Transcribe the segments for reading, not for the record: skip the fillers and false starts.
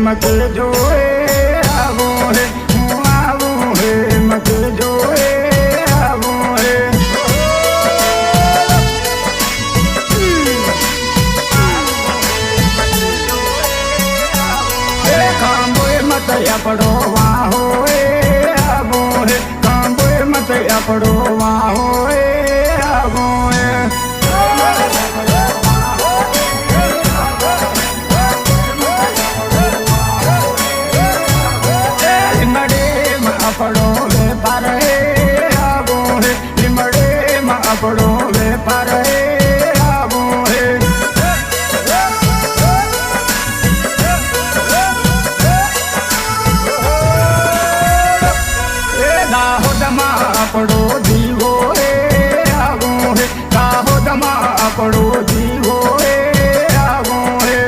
मके जोए आवो है हूँ आवो है मके जोए आवो है कांबोए मत अपड़ो वाहो आवो है कांबोए मत अपड़ो वाहो आवो है अपड़ो वे पर आवो है लिमड़े में अपड़ो वे पर आवो है दाहोद में अपड़ो दीवो आवो है दाहोद में अपड़ो दीवो आवो है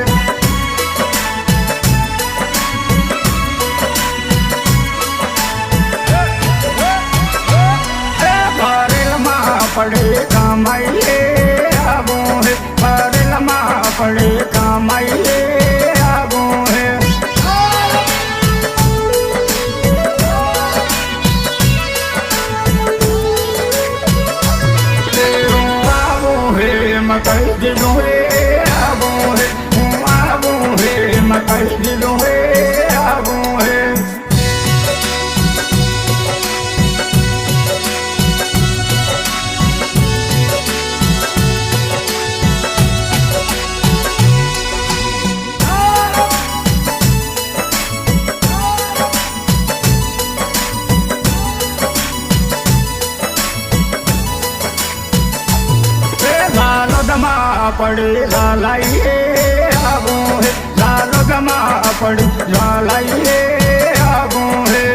पड़े कामाइले आवो है परल मा पड़े कामाइले आवो है तेरो आवो है मकई दिलो है आवो है हूँ आवो है मकई दिलो है आवो है दमा पड़े लालाइए आवो है लालो दमा पड़े लालाइए आवो है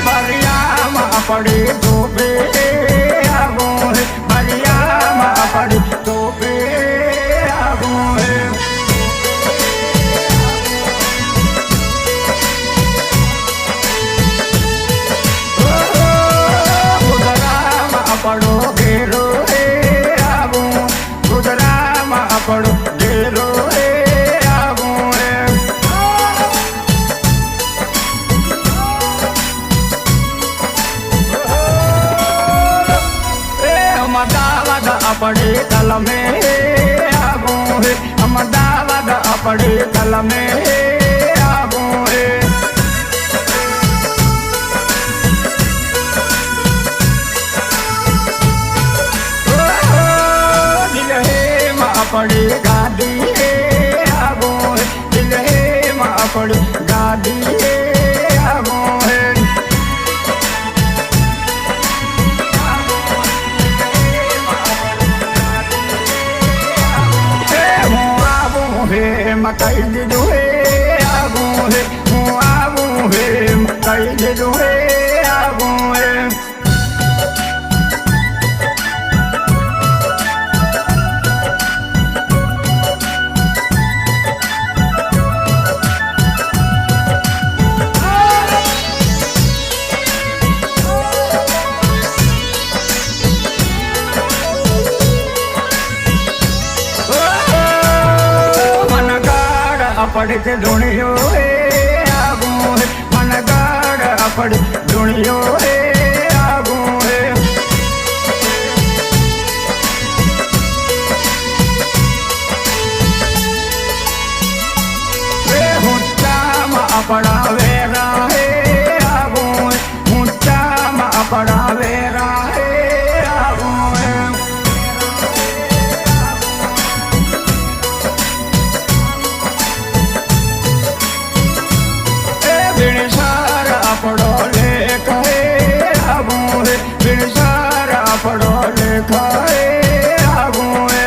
बरिया मा पड़े धोपे आवो है बरिया मा पड़े धोपे आवो है पड़ो घेरो आवो गुजरा में पड़ो घेरो आवो अहमदाबाद अपड़े कल में आवो है अहमदाबाद अपड़े कल में आवो है पड़े गादी आवो है दिल है माँ पड़े गादी आवो है हूँ आवो है मकई दिलो है आवो है हूँ आवो है मकई दिलो है आवो है अपड़े से दुनियो आवो है मन गाड़ अपड़े दुनियो आवो है वे हुच्चा मा अपड़ा वेरा आवो है हुच्चा मा अपड़ा वेरा आवो है अपड़ो लेख आवो है बिरसार अपड़ो लेख आवो है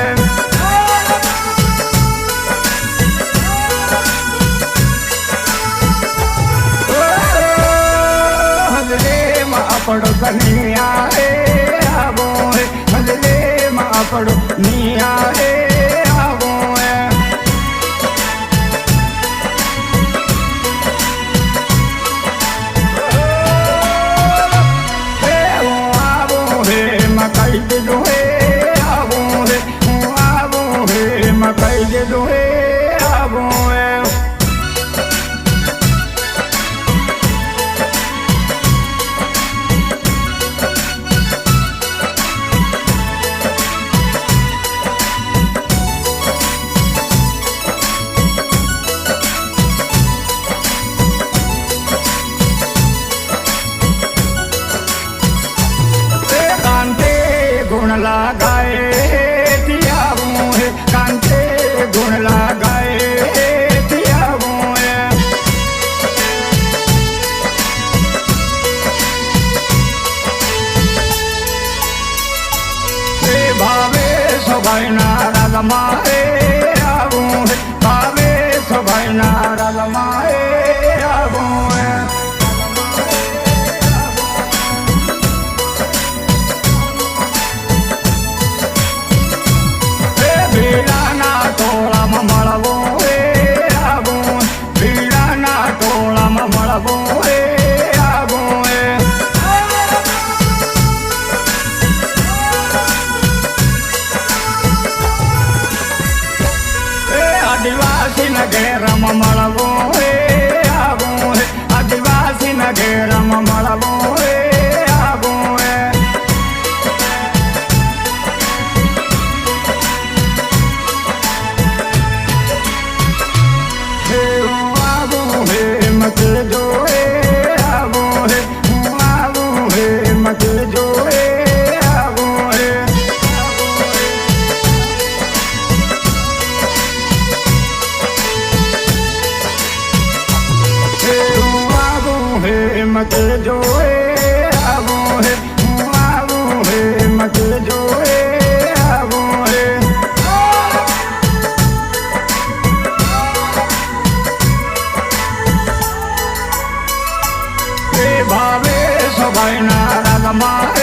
हजले मा अपड़ो कनिया आवो है हजले मा अपड़ो निया आवो है मकई રલમાએ આવું હે ભાવેશ ભાઈના રલમાએ આવું હે ભીડાના ટોળામાં મળવું હે આવું ભીડાના ટોળામાં મળવું હે આવું હે આદિવાસી ઘેરમાં મળવું હે આવું હે આદિવાસી ઘેરમાં મળવું હે આવું હે આવું હે મત જોએ આવું હે આવું હે મત જોએ આવું હે મત જોએ આવું હે આવું હે મત જોએ આવું હે ભાવેશ ભાઈના રલમાએ